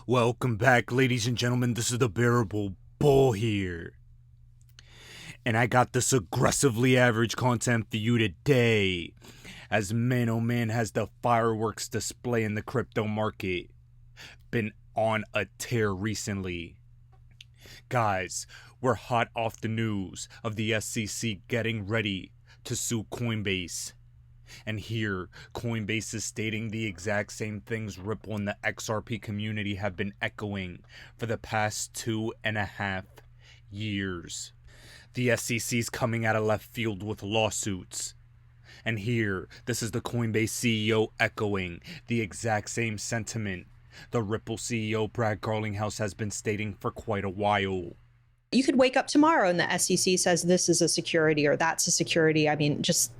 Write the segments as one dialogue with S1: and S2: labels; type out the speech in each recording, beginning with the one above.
S1: Welcome back, ladies and gentlemen. This is the Bearable Bull here. And I got this aggressively average content for you today. As man oh man has the fireworks display in the crypto market been on a tear recently. Guys, we're hot off the news of the SEC getting ready to sue Coinbase. And here, Coinbase is stating the exact same things Ripple and the XRP community have been echoing for the past 2.5 years. The SEC's coming out of left field with lawsuits. And here, this is the Coinbase CEO echoing the exact same sentiment the Ripple CEO Brad Garlinghouse has been stating for quite a while.
S2: You could wake up tomorrow and the SEC says this is a security or that's a security. I mean, just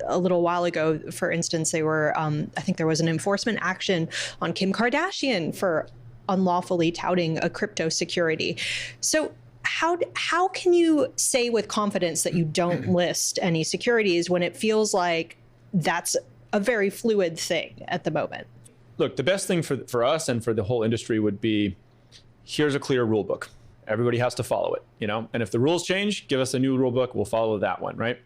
S2: a little while ago, for instance, they were, I think there was an enforcement action on Kim Kardashian for unlawfully touting a crypto security. So how can you say with confidence that you don't list any securities when it feels like that's a very fluid thing at the moment?
S3: Look, the best thing for us and for the whole industry would be, here's a clear rule book. Everybody has to follow it, And if the rules change, give us a new rule book. We'll follow that one, right?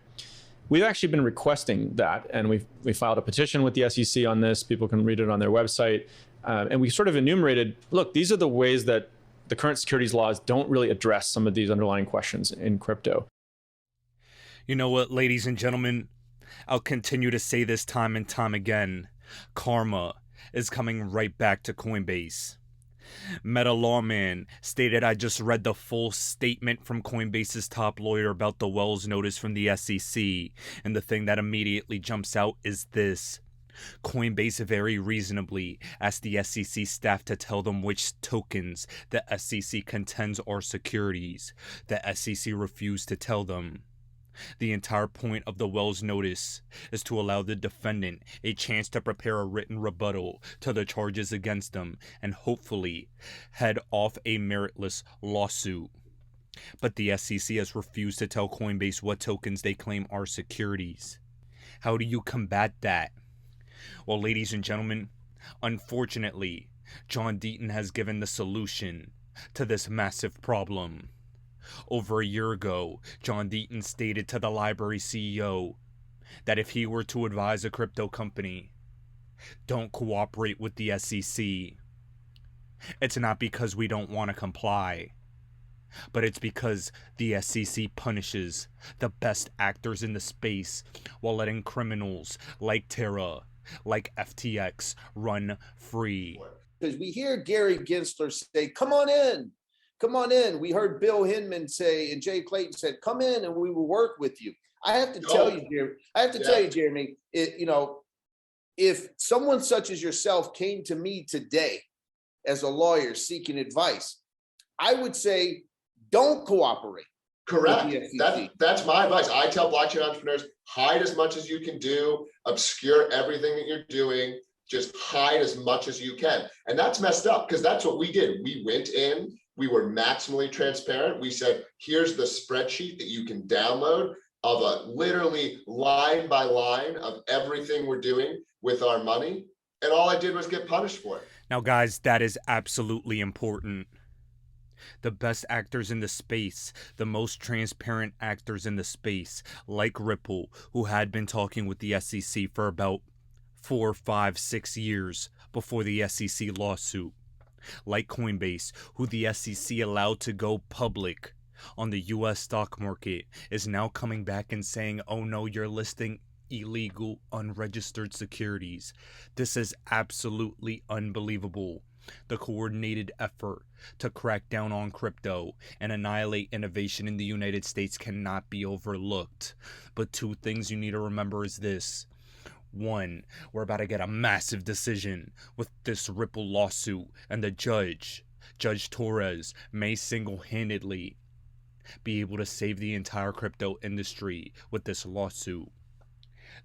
S3: We've actually been requesting that, and we filed a petition with the SEC on this. People can read it on their website. And we sort of enumerated, look, these are the ways that the current securities laws don't really address some of these underlying questions in crypto.
S1: You know what, ladies and gentlemen? I'll continue to say this time and time again. Karma is coming right back to Coinbase. Meta Lawman stated, I just read the full statement from Coinbase's top lawyer about the Wells notice from the SEC, and the thing that immediately jumps out is this. Coinbase very reasonably asked the SEC staff to tell them which tokens the SEC contends are securities. The SEC refused to tell them. The entire point of the Wells notice is to allow the defendant a chance to prepare a written rebuttal to the charges against them and hopefully head off a meritless lawsuit. But the SEC has refused to tell Coinbase what tokens they claim are securities. How do you combat that? Well, ladies and gentlemen, unfortunately, John Deaton has given the solution to this massive problem. Over a year ago, John Deaton stated to the library CEO that if he were to advise a crypto company, don't cooperate with the SEC. It's not because we don't want to comply, but it's because the SEC punishes the best actors in the space while letting criminals like Terra, like FTX, run free.
S4: Because we hear Gary Gensler say, come on in. Come on in. We heard Bill Hinman say, and Jay Clayton said, come in and we will work with you. I have to tell you, Jeremy, if someone such as yourself came to me today as a lawyer seeking advice, I would say, don't cooperate.
S5: Correct. That's my advice. I tell blockchain entrepreneurs, hide as much as you can do, obscure everything that you're doing, just hide as much as you can. And that's messed up because that's what we did. We went in, we were maximally transparent. We said, here's the spreadsheet that you can download of a literally line by line of everything we're doing with our money. And all I did was get punished for it.
S1: Now, guys, that is absolutely important. The best actors in the space, the most transparent actors in the space, like Ripple, who had been talking with the SEC for about 4, 5, 6 years before the SEC lawsuit, like Coinbase, who the SEC allowed to go public on the US stock market, is now coming back and saying, oh no, you're listing illegal, unregistered securities. This is absolutely unbelievable. The coordinated effort to crack down on crypto and annihilate innovation in the United States cannot be overlooked. But two things you need to remember is this. One, we're about to get a massive decision with this Ripple lawsuit, and the Judge Torres, may single-handedly be able to save the entire crypto industry with this lawsuit.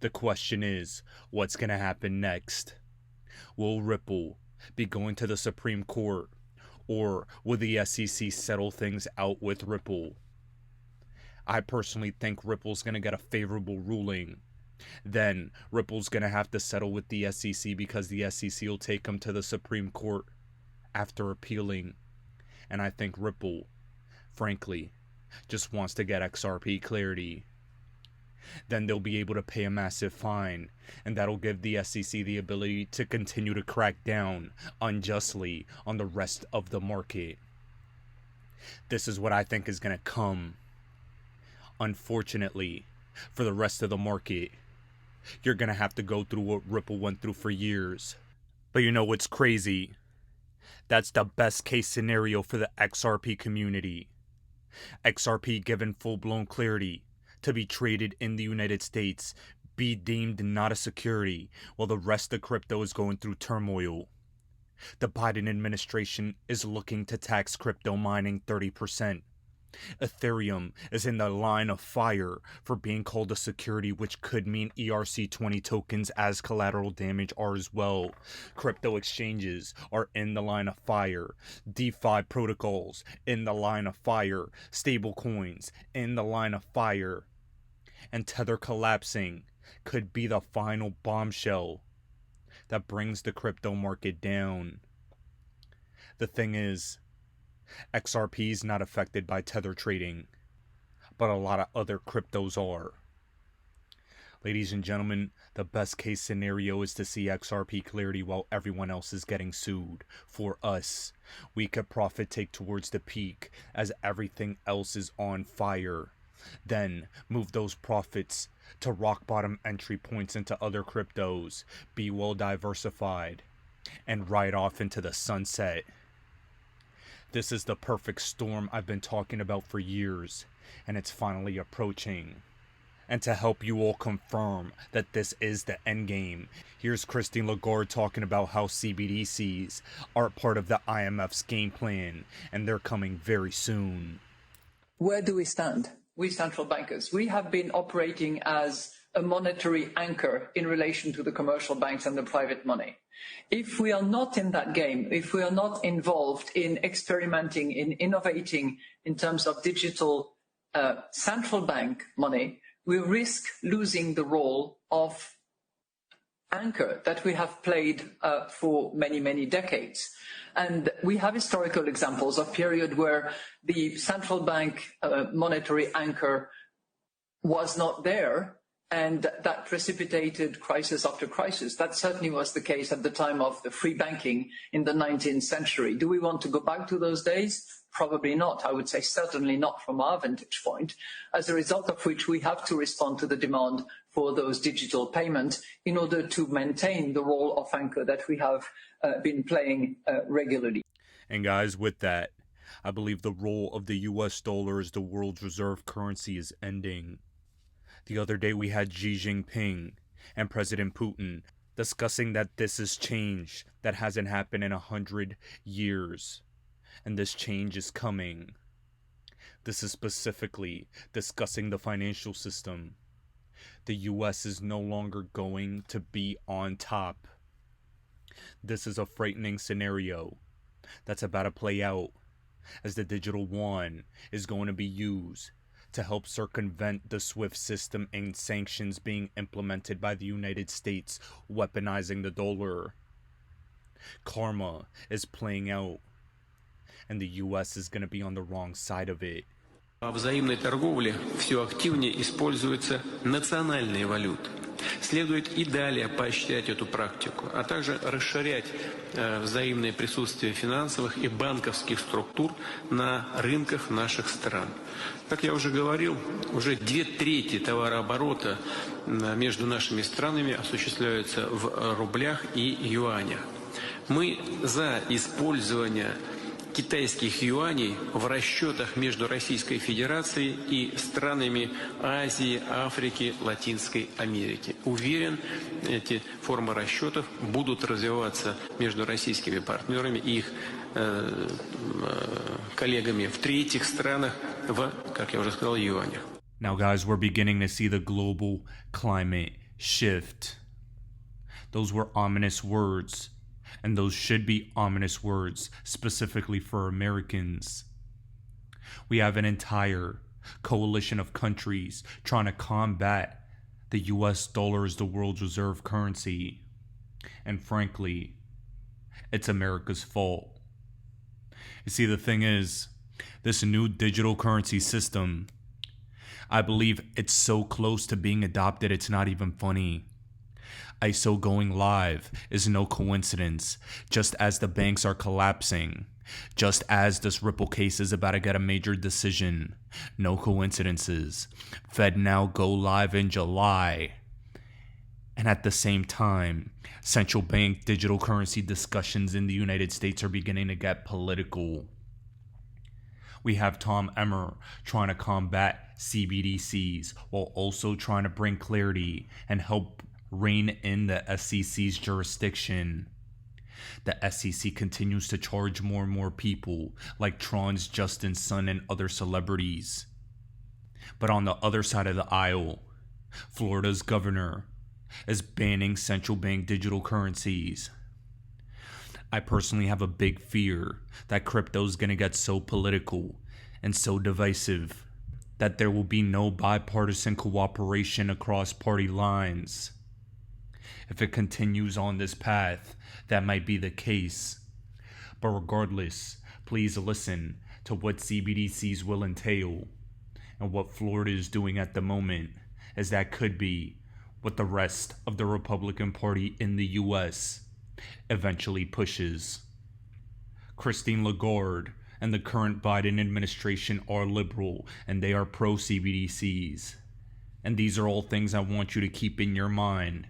S1: The question is, what's going to happen next? Will Ripple be going to the Supreme Court, or will the SEC settle things out with Ripple? I personally think Ripple's going to get a favorable ruling. Then Ripple's going to have to settle with the SEC because the SEC will take them to the Supreme Court after appealing. And I think Ripple, frankly, just wants to get XRP clarity. Then they'll be able to pay a massive fine, and that'll give the SEC the ability to continue to crack down unjustly on the rest of the market. This is what I think is going to come. Unfortunately, for the rest of the market, you're going to have to go through what Ripple went through for years. But you know what's crazy? That's the best case scenario for the XRP community. XRP given full-blown clarity to be traded in the United States, be deemed not a security, while the rest of crypto is going through turmoil. The Biden administration is looking to tax crypto mining 30%. Ethereum is in the line of fire for being called a security, which could mean ERC20 tokens as collateral damage are as well. Crypto exchanges are in the line of fire. DeFi protocols in the line of fire. Stablecoins in the line of fire. And Tether collapsing could be the final bombshell that brings the crypto market down. The thing is, XRP is not affected by Tether trading, but a lot of other cryptos are. Ladies and gentlemen, the best case scenario is to see XRP clarity while everyone else is getting sued. For us, we could profit take towards the peak as everything else is on fire. Then move those profits to rock bottom entry points into other cryptos, be well diversified, and ride off into the sunset. This is the perfect storm I've been talking about for years, and it's finally approaching. And to help you all confirm that this is the endgame, here's Christine Lagarde talking about how CBDCs are part of the IMF's game plan, and they're coming very soon.
S6: Where do we stand? We central bankers, we have been operating as a monetary anchor in relation to the commercial banks and the private money. If we are not in that game, if we are not involved in experimenting, in innovating in terms of digital central bank money, we risk losing the role of anchor that we have played for many, many decades. And we have historical examples of period where the central bank monetary anchor was not there, and that precipitated crisis after crisis. That certainly was the case at the time of the free banking in the 19th century. Do we want to go back to those days? Probably not. I would say certainly not from our vantage point, as a result of which we have to respond to the demand for those digital payments in order to maintain the role of anchor that we have been playing regularly.
S1: And guys, with that, I believe the role of the US dollar as the world's reserve currency is ending. The other day we had Xi Jinping and President Putin discussing that this is change that hasn't happened in 100 years. And this change is coming. This is specifically discussing the financial system. The US is no longer going to be on top. This is a frightening scenario that's about to play out, as the digital yuan is going to be used to help circumvent the SWIFT system and sanctions being implemented by the United States, weaponizing the dollar. Karma is playing out, and the US is going to be on the wrong side of it.
S7: В взаимной торговле все активнее используются национальные валюты. Следует и далее поощрять эту практику, а также расширять взаимное присутствие финансовых и банковских структур на рынках наших стран. Как я уже говорил, уже 2/3 товарооборота между нашими странами осуществляются в рублях и юанях. Мы за использование китайских юаней в расчетах между Российской Федерацией и странами Азии, Африки, Латинской Америки. Уверен, эти формы расчетов будут развиваться между российскими партнерами и их коллегами в третьих странах в, как я уже сказал, юанях.
S1: Now guys, we're beginning to see the global climate shift. Those were ominous words. And those should be ominous words, specifically for Americans. We have an entire coalition of countries trying to combat the US dollar as the world's reserve currency. And frankly, it's America's fault. You see, the thing is, this new digital currency system, I believe it's so close to being adopted, it's not even funny. ISO going live is no coincidence, just as the banks are collapsing, just as this Ripple case is about to get a major decision. No coincidences. Fed now go live in July. And at the same time, central bank digital currency discussions in the United States are beginning to get political. We have Tom Emmer trying to combat CBDCs while also trying to bring clarity and help rein in the SEC's jurisdiction. The SEC continues to charge more and more people, like Tron's Justin Sun and other celebrities. But on the other side of the aisle, Florida's governor is banning central bank digital currencies. I personally have a big fear that crypto is going to get so political and so divisive that there will be no bipartisan cooperation across party lines. If it continues on this path, that might be the case. But regardless, please listen to what CBDCs will entail. And what Florida is doing at the moment, as that could be what the rest of the Republican Party in the US eventually pushes. Christine Lagarde and the current Biden administration are liberal, and they are pro-CBDCs. And these are all things I want you to keep in your mind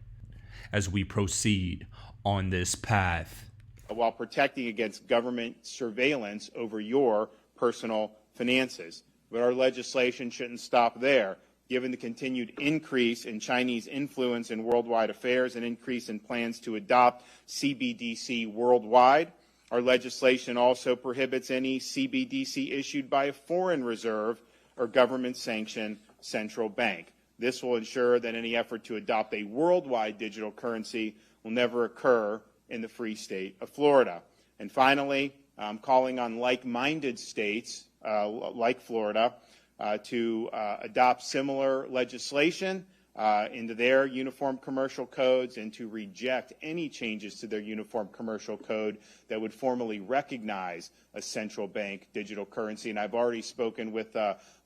S1: as we proceed on this path.
S8: While protecting against government surveillance over your personal finances. But our legislation shouldn't stop there. Given the continued increase in Chinese influence in worldwide affairs and increase in plans to adopt CBDC worldwide, our legislation also prohibits any CBDC issued by a foreign reserve or government-sanctioned central bank. This will ensure that any effort to adopt a worldwide digital currency will never occur in the free state of Florida. And finally, I'm calling on like-minded states like Florida to adopt similar legislation into their uniform commercial codes and to reject any changes to their uniform commercial code that would formally recognize a central bank digital currency. And I've already spoken with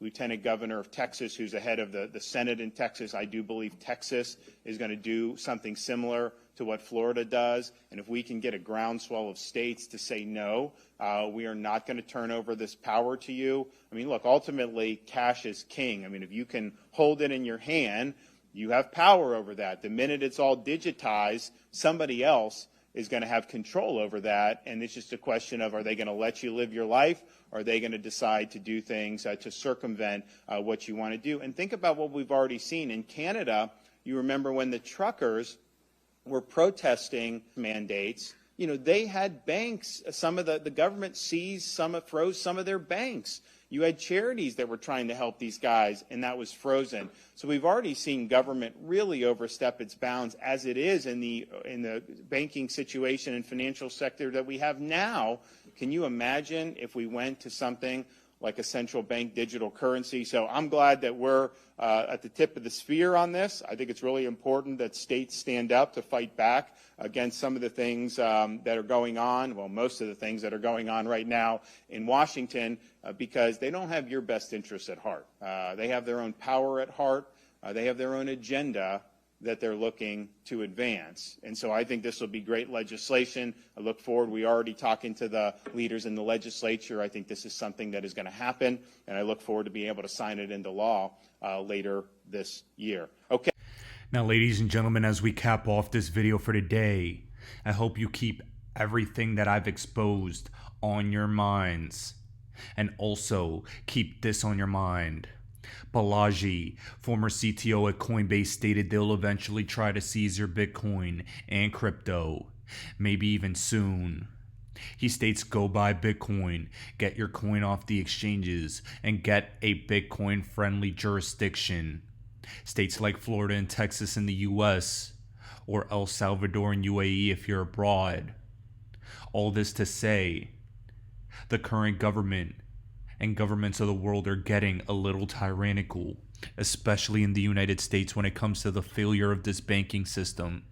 S8: Lieutenant Governor of Texas, who's ahead of the Senate in Texas. I do believe Texas is going to do something similar to what Florida does. And if we can get a groundswell of states to say no, we are not going to turn over this power to you. I mean, look, ultimately, cash is king. I mean, if you can hold it in your hand, you have power over that. The minute it's all digitized, somebody else is going to have control over that. And it's just a question of, are they going to let you live your life? Or are they going to decide to do things to circumvent what you want to do? And think about what we've already seen. In Canada, you remember when the truckers were protesting mandates, you know, they had banks, some of the government froze some of their banks. You had charities that were trying to help these guys, and that was frozen. So we've already seen government really overstep its bounds as it is in the banking situation and financial sector that we have now. Can you imagine if we went to something like a central bank digital currency? So I'm glad that we're at the tip of the spear on this. I think it's really important that states stand up to fight back against some of the things that are going on, well, most of the things that are going on right now in Washington, because they don't have your best interests at heart. They have their own power at heart. They have their own agenda that they're looking to advance. And so I think this will be great legislation. I look forward. We're already talking to the leaders in the legislature. I think this is something that is going to happen, and I look forward to being able to sign it into law later this year. Okay.
S1: Now, ladies and gentlemen, as we cap off this video for today, I hope you keep everything that I've exposed on your minds. And also, keep this on your mind. Balaji, former CTO at Coinbase, stated they'll eventually try to seize your Bitcoin and crypto, maybe even soon. He states, go buy Bitcoin, get your coin off the exchanges, and get a Bitcoin-friendly jurisdiction. States like Florida and Texas in the US, or El Salvador and UAE if you're abroad. All this to say, the current government and governments of the world are getting a little tyrannical, especially in the United States when it comes to the failure of this banking system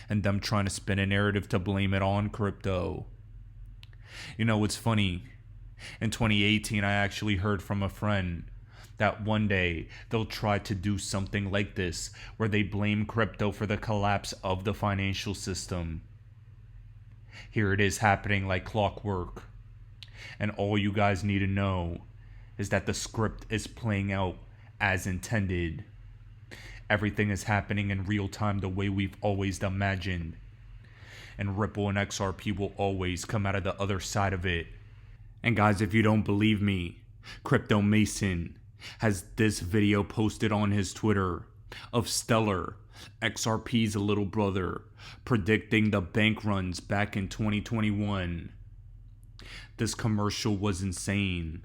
S1: and them trying to spin a narrative to blame it on crypto. You know, it's funny. In 2018, I actually heard from a friend that one day they'll try to do something like this, where they blame crypto for the collapse of the financial system. Here it is happening like clockwork. And all you guys need to know is that the script is playing out as intended. Everything is happening in real time the way we've always imagined. And Ripple and XRP will always come out of the other side of it. And guys, if you don't believe me, Crypto Mason has this video posted on his Twitter of Stellar, XRP's little brother, predicting the bank runs back in 2021. This commercial was insane.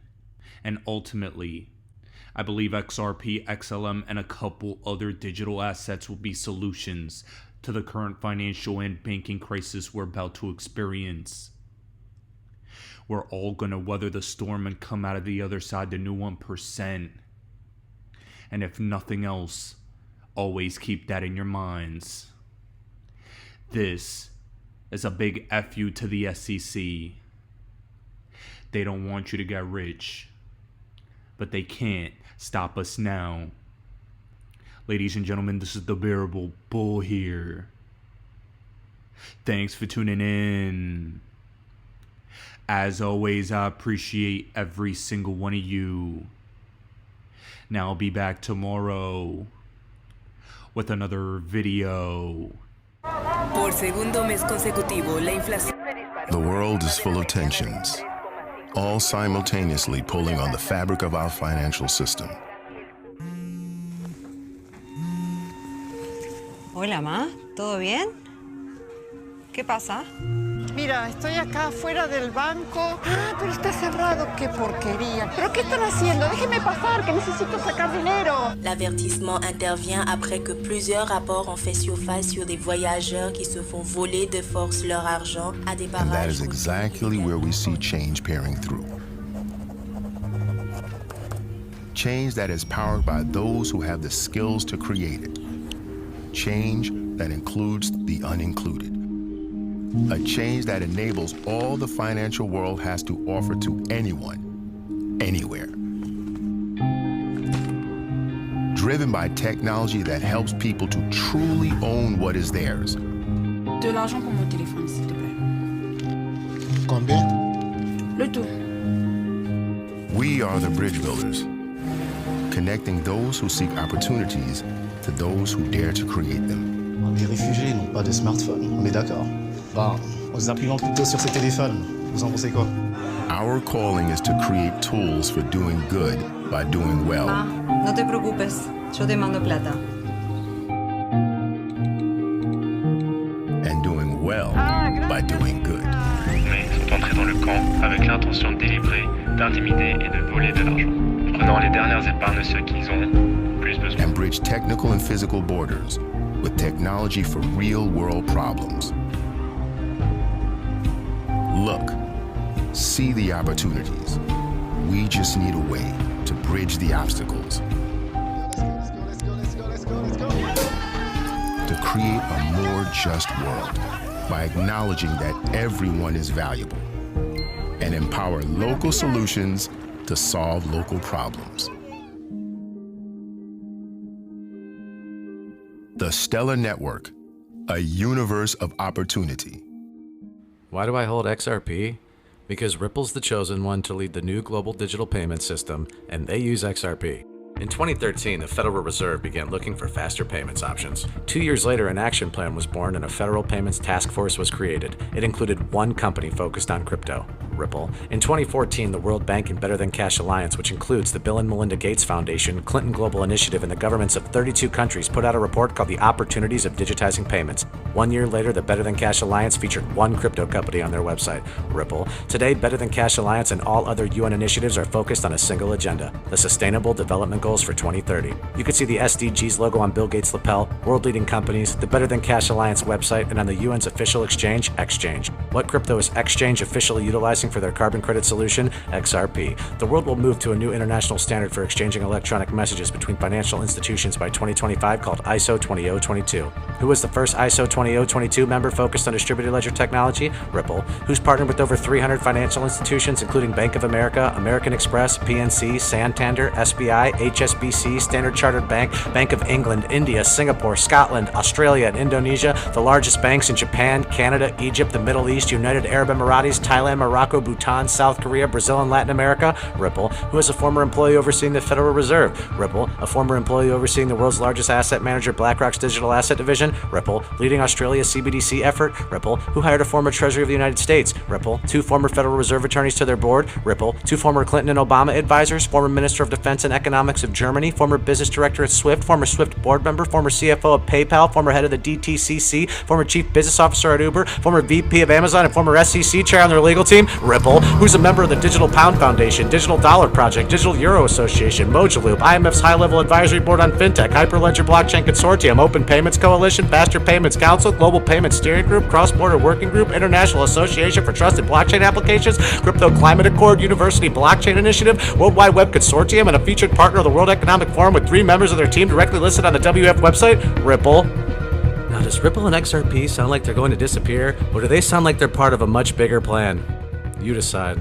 S1: And ultimately, I believe XRP, XLM, and a couple other digital assets will be solutions to the current financial and banking crisis we're about to experience. We're all gonna weather the storm and come out of the other side the new 1%. And if nothing else, always keep that in your minds. This is a big F you to the SEC. They don't want you to get rich, but they can't stop us now. Ladies and gentlemen, this is the Bearable Bull here. Thanks for tuning in. As always, I appreciate every single one of you. Now I'll be back tomorrow with another video.
S9: Por segundo mes consecutivo, la inflación.
S10: The world is full of tensions, all simultaneously pulling on the fabric of our financial system.
S11: Hola, Ma. ¿Todo bien? ¿Qué pasa?
S12: Mira, estoy acá afuera del banco. Ah, pero está cerrado. ¡Qué porquería! ¿Pero qué están haciendo? Déjenme pasar, que necesito sacar dinero.
S9: L'avertissement intervient après que plusieurs rapports ont fait surface sur des voyageurs qui se font voler de force leur argent à des
S10: And that
S9: barrages.
S10: is exactly where we see change peering through. Change that is powered by those who have the skills to create it. Change that includes the unincluded. A change that enables all the financial world has to offer to anyone, anywhere. Driven by technology that helps people to truly own what is theirs.
S11: De l'argent pour mon téléphone, s'il te plaît.
S10: Combien?
S11: Le tout.
S10: We are the bridge builders, connecting those who seek opportunities to those who dare to create them.
S13: Les réfugiés n'ont pas de smartphone, on est d'accord. Bah, on les implante plutôt sur ces téléphones. Vous en pensez quoi?
S10: Our calling is to create tools for doing good by doing well.
S11: Ma, no te preocupes. Yo te mando plata.
S10: And doing well by doing good.
S14: Mais sont entrés dans le camp avec l'intention délibérée d'intimider et de voler de l'argent, prenant les dernières épargnes de ceux qu'ils ont plus besoin.
S10: And bridge technical and physical borders with technology for real-world problems. Look, see the opportunities. We just need a way to bridge the obstacles. To create a more just world by acknowledging that everyone is valuable and empower local solutions to solve local problems. The Stellar Network, a universe of opportunity.
S15: Why do I hold XRP? Because Ripple's the chosen one to lead the new global digital payment system, and they use XRP. In 2013, the Federal Reserve began looking for faster payments options. 2 years later, an action plan was born and a federal payments task force was created. It included one company focused on crypto, Ripple. In 2014, the World Bank and Better Than Cash Alliance, which includes the Bill and Melinda Gates Foundation, Clinton Global Initiative, and the governments of 32 countries, put out a report called The Opportunities of Digitizing Payments. 1 year later, the Better Than Cash Alliance featured one crypto company on their website, Ripple. Today, Better Than Cash Alliance and all other UN initiatives are focused on a single agenda, the Sustainable Development Goals for 2030. You can see the SDGs logo on Bill Gates' lapel, world-leading companies, the Better Than Cash Alliance website, and on the UN's official exchange, Exchange. What crypto is Exchange officially utilizing for their carbon credit solution? XRP. The world will move to a new international standard for exchanging electronic messages between financial institutions by 2025 called ISO 20022. Who was the first ISO 20022 member focused on distributed ledger technology? Ripple. Who's partnered with over 300 financial institutions including Bank of America, American Express, PNC, Santander, SBI, HSBC, Standard Chartered Bank, Bank of England, India, Singapore, Scotland, Australia, and Indonesia, the largest banks in Japan, Canada, Egypt, the Middle East, United Arab Emirates, Thailand, Morocco, Bhutan, South Korea, Brazil, and Latin America? Ripple. Who is a former employee overseeing the Federal Reserve? Ripple. A former employee overseeing the world's largest asset manager, BlackRock's digital asset division? Ripple. Leading Australia's CBDC effort? Ripple. Who hired a former Treasury of the United States? Ripple. 2 former Federal Reserve attorneys to their board? Ripple. 2 former Clinton and Obama advisors? Former Minister of Defense and Economics of Germany? Former business director at Swift? Former Swift board member? Former CFO of PayPal? Former head of the DTCC? Former chief business officer at Uber? Former VP of Amazon and former SEC chair on their legal team? Ripple. Who's a member of the Digital Pound Foundation, Digital Dollar Project, Digital Euro Association, Mojaloop, IMF's High-Level Advisory Board on FinTech, Hyperledger Blockchain Consortium, Open Payments Coalition, Faster Payments Council, Global Payments Steering Group, Cross-Border Working Group, International Association for Trusted Blockchain Applications, Crypto Climate Accord, University Blockchain Initiative, World Wide Web Consortium, and a featured partner of the World Economic Forum with 3 members of their team directly listed on the WF website? Ripple. Now, does Ripple and XRP sound like they're going to disappear, or do they sound like they're part of a much bigger plan? You decide.